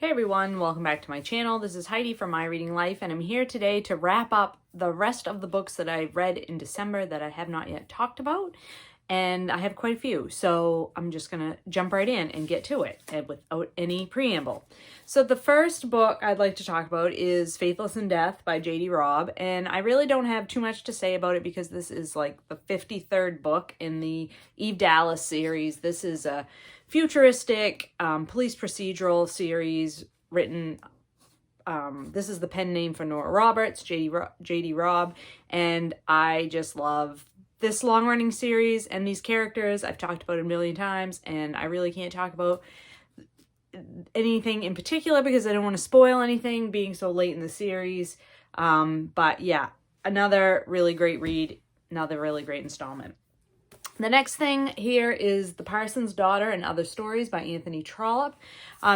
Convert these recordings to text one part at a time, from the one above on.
Hey everyone, welcome back to my channel. This is Heidi from My Reading Life, and I'm here today to wrap up the rest of the books that I read in December that I have not yet talked about. And I have quite a few, so I'm just gonna jump right in and get to it without any preamble. So the first book I'd like to talk about is Faithless in Death by J.D. Robb, and I really don't have too much to say about it because this is like the 53rd book in the Eve Dallas series. This is a futuristic police procedural series written. This is the pen name for Nora Roberts, J.D. Robb, and I just love this long-running series and these characters. I've talked about it a million times, and I really can't talk about anything in particular because I don't want to spoil anything being so late in the series. But yeah, another really great read, another really great installment. The next thing here is The Parson's Daughter and Other Stories by Anthony Trollope.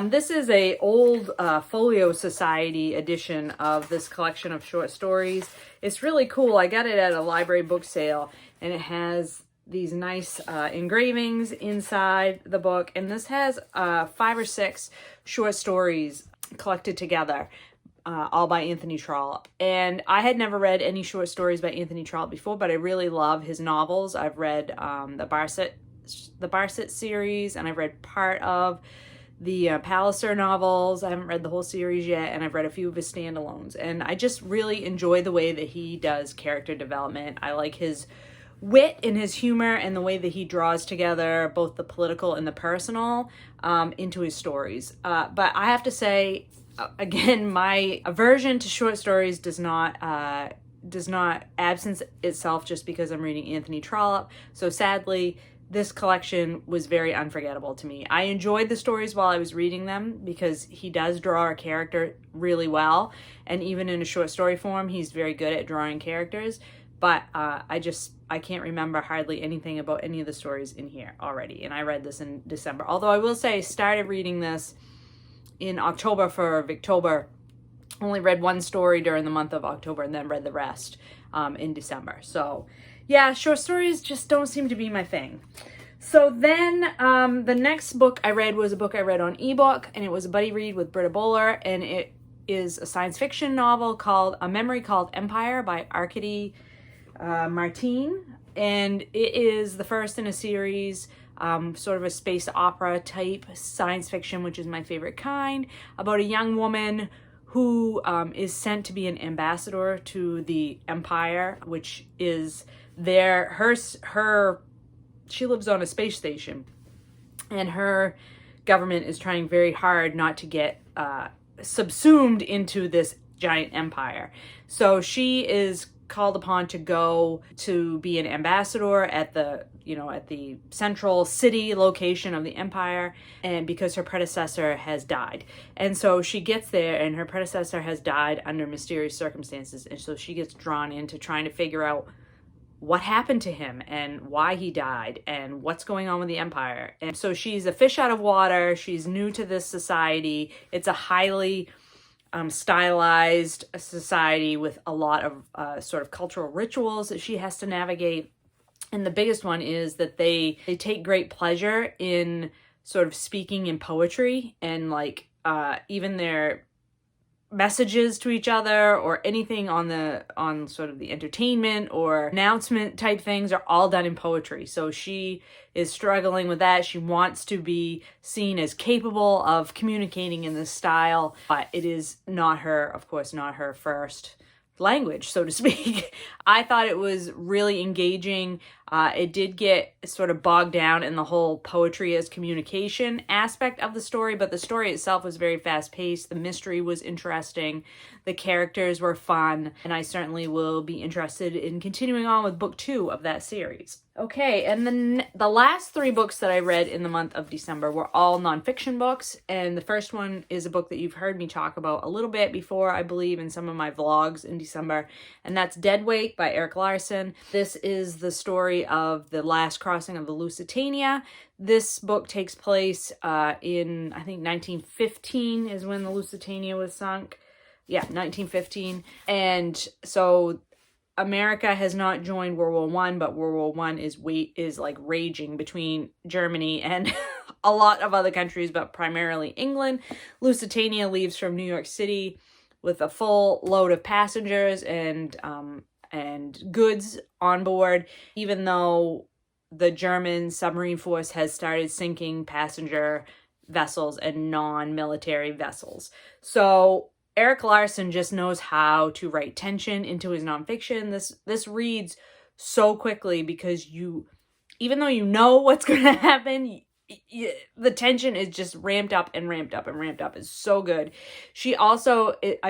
This is a old Folio Society edition of this collection of short stories. It's really cool. I got it at a library book sale, and it has these nice engravings inside the book. And this has 5 or 6 short stories collected together. All by Anthony Trollope. And I had never read any short stories by Anthony Trollope before, but I really love his novels. I've read the Barset series, and I've read part of the Palliser novels. I haven't read the whole series yet, and I've read a few of his standalones. And I just really enjoy the way that he does character development. I like his wit and his humor and the way that he draws together both the political and the personal into his stories. But I have to say, again, my aversion to short stories does not absence itself just because I'm reading Anthony Trollope. So sadly, this collection was very unforgettable to me. I enjoyed the stories while I was reading them because he does draw a character really well. And even in a short story form, he's very good at drawing characters. But I can't remember hardly anything about any of the stories in here already. And I read this in December. Although I will say I started reading this in October for Victober. Only read one story during the month of October and then read the rest in December. So yeah, short stories just don't seem to be my thing. So then the next book I read was a book I read on ebook, and it was a buddy read with Britta Bowler, and it is a science fiction novel called A Memory Called Empire by Arkady Martine, and it is the first in a series, sort of a space opera type science fiction, which is my favorite kind, about a young woman who is sent to be an ambassador to the Empire, which is she lives on a space station, and her government is trying very hard not to get subsumed into this giant empire. So she is called upon to go to be an ambassador at the central city location of the empire, and because her predecessor has died. And so she gets there, and her predecessor has died under mysterious circumstances, and so she gets drawn into trying to figure out what happened to him and why he died and what's going on with the empire. And so she's a fish out of water. She's new to this society. It's a highly stylized society with a lot of sort of cultural rituals that she has to navigate. And the biggest one is that they take great pleasure in sort of speaking in poetry, and like even their messages to each other or anything on sort of the entertainment or announcement type things are all done in poetry. So she is struggling with that. She wants to be seen as capable of communicating in this style, but it is not her, of course, not her first language, so to speak. I thought it was really engaging. It did get sort of bogged down in the whole poetry as communication aspect of the story, but the story itself was very fast-paced. The mystery was interesting. The characters were fun, and I certainly will be interested in continuing on with book 2 of that series. Okay, and then the last 3 books that I read in the month of December were all nonfiction books, and the first one is a book that you've heard me talk about a little bit before, I believe, in some of my vlogs in December, and that's Deadweight by Erik Larson. This is the story of the last crossing of the Lusitania. This book takes place in, I think, 1915 is when the Lusitania was sunk. Yeah, 1915. And so America has not joined World War I, but World War I is like raging between Germany and a lot of other countries, but primarily England. Lusitania leaves from New York City with a full load of passengers and goods on board, even though the German submarine force has started sinking passenger vessels and non-military vessels. So Erik Larson just knows how to write tension into his nonfiction. This reads so quickly because even though you know what's going to happen, the tension is just ramped up and ramped up and ramped up. It's so good. He also is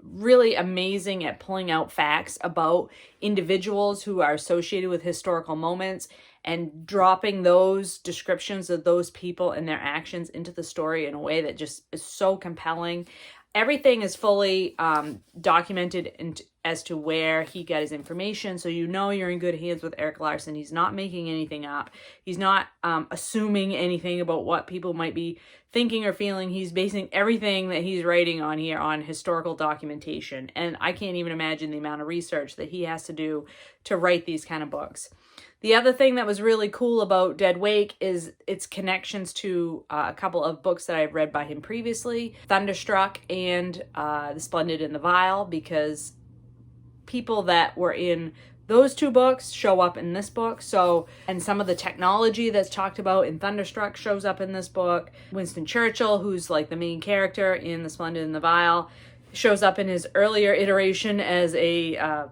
really amazing at pulling out facts about individuals who are associated with historical moments and dropping those descriptions of those people and their actions into the story in a way that just is so compelling. Everything is fully documented as to where he got his information, so you know you're in good hands with Erik Larson. He's not making anything up. He's not assuming anything about what people might be thinking or feeling. He's basing everything that he's writing on here on historical documentation, and I can't even imagine the amount of research that he has to do to write these kind of books. The other thing that was really cool about Dead Wake is its connections to a couple of books that I've read by him previously, Thunderstruck and The Splendid and the Vile, because people that were in those two books show up in this book. So, and some of the technology that's talked about in Thunderstruck shows up in this book. Winston Churchill, who's like the main character in The Splendid and the Vile, shows up in his earlier iteration as a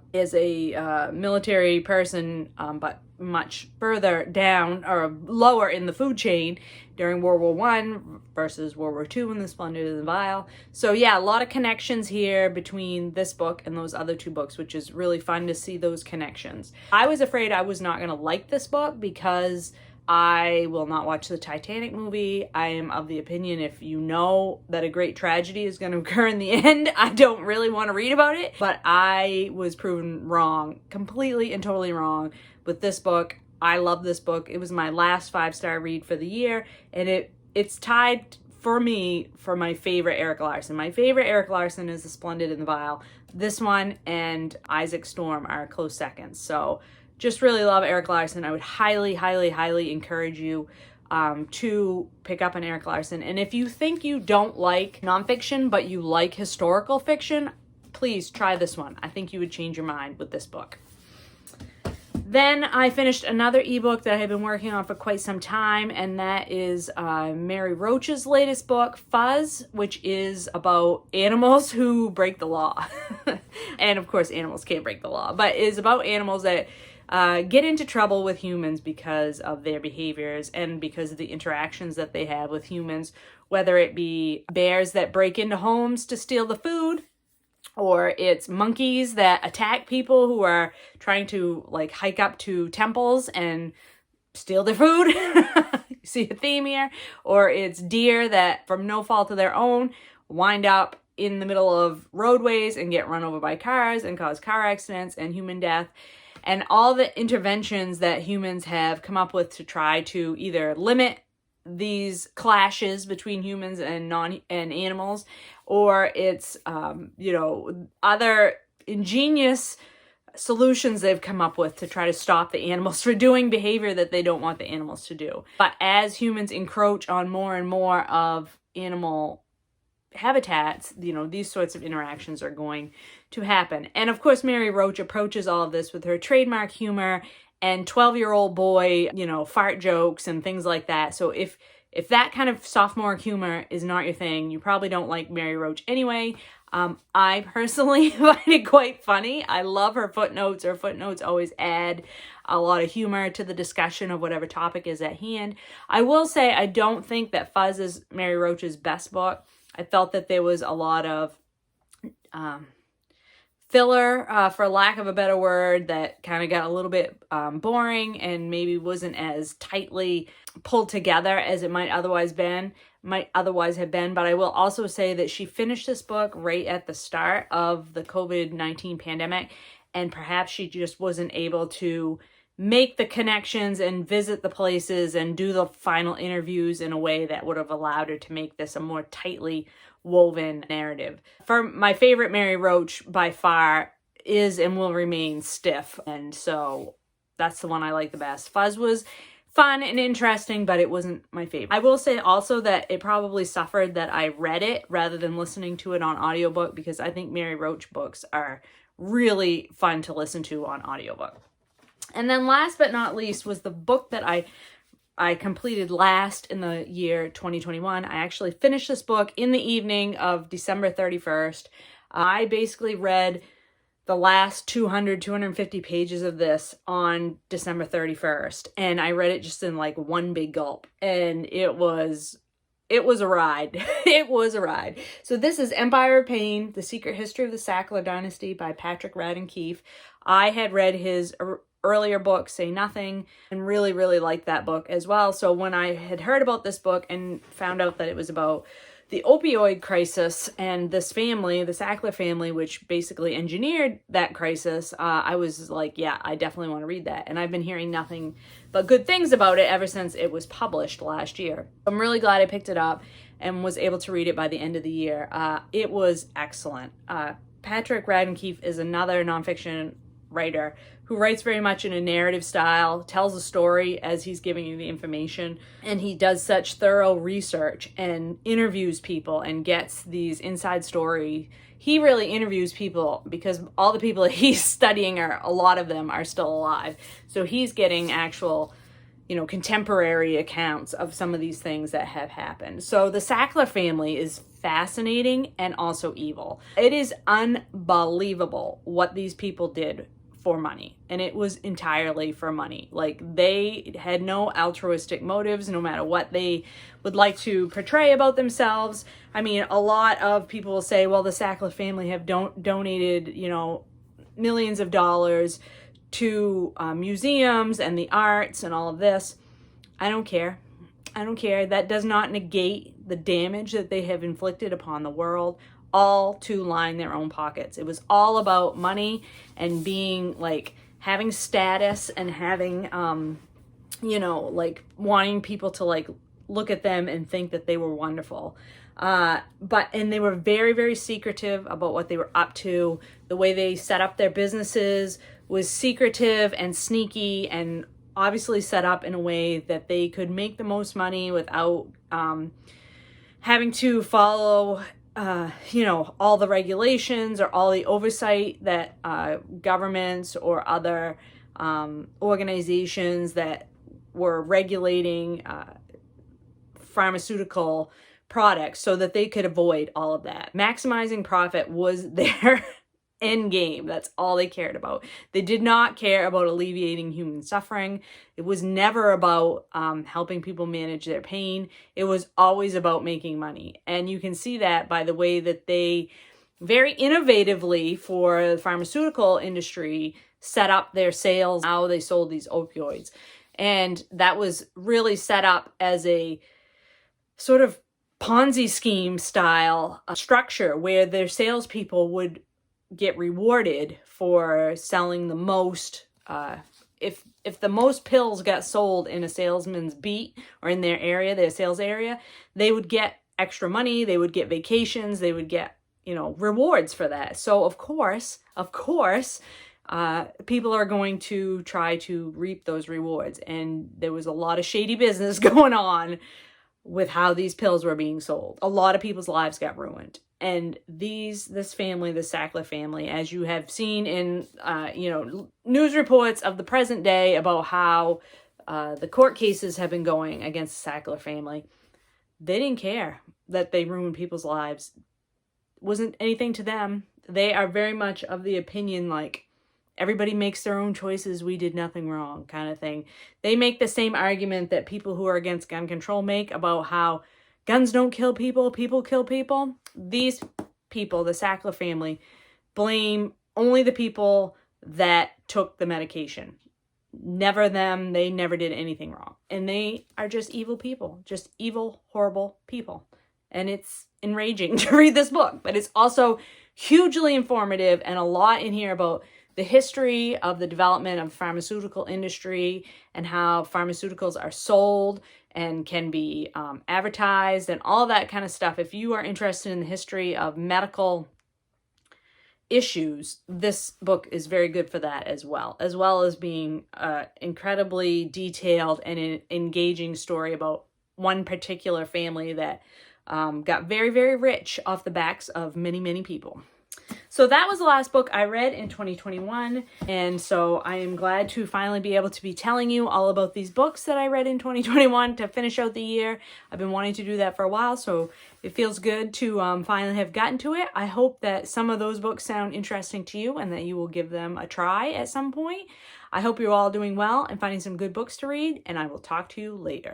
military person, but much further down or lower in the food chain during World War I versus World War II in The Splendid and the Vile. So yeah, a lot of connections here between this book and those other two books, which is really fun to see those connections. I was afraid I was not going to like this book because I will not watch the Titanic movie. I am of the opinion if you know that a great tragedy is going to occur in the end, I don't really want to read about it. But I was proven wrong, completely and totally wrong with this book. I love this book. It was my last 5-star read for the year, and it's tied for me for my favorite Erik Larson. My favorite Erik Larson is The Splendid and the Vile. This one and Isaac Storm are close seconds. So just really love Erik Larson. I would highly, highly, highly encourage you to pick up an Erik Larson. And if you think you don't like nonfiction, but you like historical fiction, please try this one. I think you would change your mind with this book. Then I finished another ebook that I have been working on for quite some time, and that is Mary Roach's latest book, Fuzz, which is about animals who break the law. And of course, animals can't break the law, but is about animals that get into trouble with humans because of their behaviors and because of the interactions that they have with humans, whether it be bears that break into homes to steal the food, or it's monkeys that attack people who are trying to like hike up to temples and steal their food. You see a theme here. Or it's deer that from no fault of their own wind up in the middle of roadways and get run over by cars and cause car accidents and human death. And all the interventions that humans have come up with to try to either limit these clashes between humans and animals, or it's other ingenious solutions they've come up with to try to stop the animals from doing behavior that they don't want the animals to do. But as humans encroach on more and more of animal habitats, these sorts of interactions are going to happen. And of course, Mary Roach approaches all of this with her trademark humor and 12-year-old boy, fart jokes and things like that. So if that kind of sophomore humor is not your thing, you probably don't like Mary Roach anyway. I personally find it quite funny. I love her footnotes. Her footnotes always add a lot of humor to the discussion of whatever topic is at hand. I will say I don't think that Fuzz is Mary Roach's best book. I felt that there was a lot of filler, for lack of a better word, that kind of got a little bit boring and maybe wasn't as tightly pulled together as it might otherwise have been. But I will also say that she finished this book right at the start of the COVID-19 pandemic, and perhaps she just wasn't able to make the connections and visit the places and do the final interviews in a way that would have allowed her to make this a more tightly woven narrative. For my favorite Mary Roach by far is and will remain Stiff. And so that's the one I like the best. Fuzz was fun and interesting, but it wasn't my favorite. I will say also that it probably suffered that I read it rather than listening to it on audiobook, because I think Mary Roach books are really fun to listen to on audiobook. And then last but not least was the book that I completed last in the year 2021. I actually finished this book in the evening of December 31st. I basically read the last 250 pages of this on December 31st. And I read it just in like one big gulp. And it was a ride. It was a ride. So this is Empire of Pain, The Secret History of the Sackler Dynasty by Patrick Raddon Keefe. I had read his earlier book, Say Nothing, and really, really liked that book as well. So when I had heard about this book and found out that it was about the opioid crisis and this family, the Sackler family, which basically engineered that crisis, I was like, yeah, I definitely want to read that. And I've been hearing nothing but good things about it ever since it was published last year. I'm really glad I picked it up and was able to read it by the end of the year. It was excellent. Patrick Raddon Keefe is another nonfiction writer who writes very much in a narrative style, tells a story as he's giving you the information, and he does such thorough research and interviews people and gets these inside story. He really interviews people because all the people that he's studying a lot of them are still alive. So he's getting actual, contemporary accounts of some of these things that have happened. So the Sackler family is fascinating and also evil. It is unbelievable what these people did for money, and it was entirely for money. Like, they had no altruistic motives, no matter what they would like to portray about themselves. I mean, a lot of people will say, well, the Sackler family have donated, millions of dollars to museums and the arts and all of this. I don't care. I don't care. That does not negate the damage that they have inflicted upon the world, all to line their own pockets. It was all about money and being like having status and having wanting people to like look at them and think that they were wonderful. And they were very, very secretive about what they were up to. The way they set up their businesses was secretive and sneaky, and obviously set up in a way that they could make the most money without having to follow all the regulations or all the oversight that governments or other organizations that were regulating pharmaceutical products, so that they could avoid all of that. Maximizing profit was their end game. That's all they cared about. They did not care about alleviating human suffering. It was never about helping people manage their pain. It was always about making money. And you can see that by the way that they very innovatively for the pharmaceutical industry set up their sales, how they sold these opioids. And that was really set up as a sort of Ponzi scheme style structure where their salespeople would get rewarded for selling the most. If the most pills got sold in a salesman's beat or in their area, their sales area, they would get extra money, they would get vacations, they would get, rewards for that. So of course, people are going to try to reap those rewards. And there was a lot of shady business going on with how these pills were being sold. A lot of people's lives got ruined. And this family, the Sackler family, as you have seen in, news reports of the present day about how the court cases have been going against the Sackler family, they didn't care that they ruined people's lives. It wasn't anything to them. They are very much of the opinion, like, everybody makes their own choices, we did nothing wrong, kind of thing. They make the same argument that people who are against gun control make about how guns don't kill people, people kill people. These people, the Sackler family, blame only the people that took the medication. Never them. They never did anything wrong. And they are just evil people, just evil, horrible people. And it's enraging to read this book, but it's also hugely informative, and a lot in here about the history of the development of the pharmaceutical industry and how pharmaceuticals are sold and can be advertised and all that kind of stuff. If you are interested in the history of medical issues, this book is very good for that as well as being incredibly detailed and an engaging story about one particular family that got very, very rich off the backs of many, many people. So that was the last book I read in 2021, and so I am glad to finally be able to be telling you all about these books that I read in 2021 to finish out the year. I've been wanting to do that for a while, so it feels good to finally have gotten to it. I hope that some of those books sound interesting to you and that you will give them a try at some point. I hope you're all doing well and finding some good books to read, and I will talk to you later.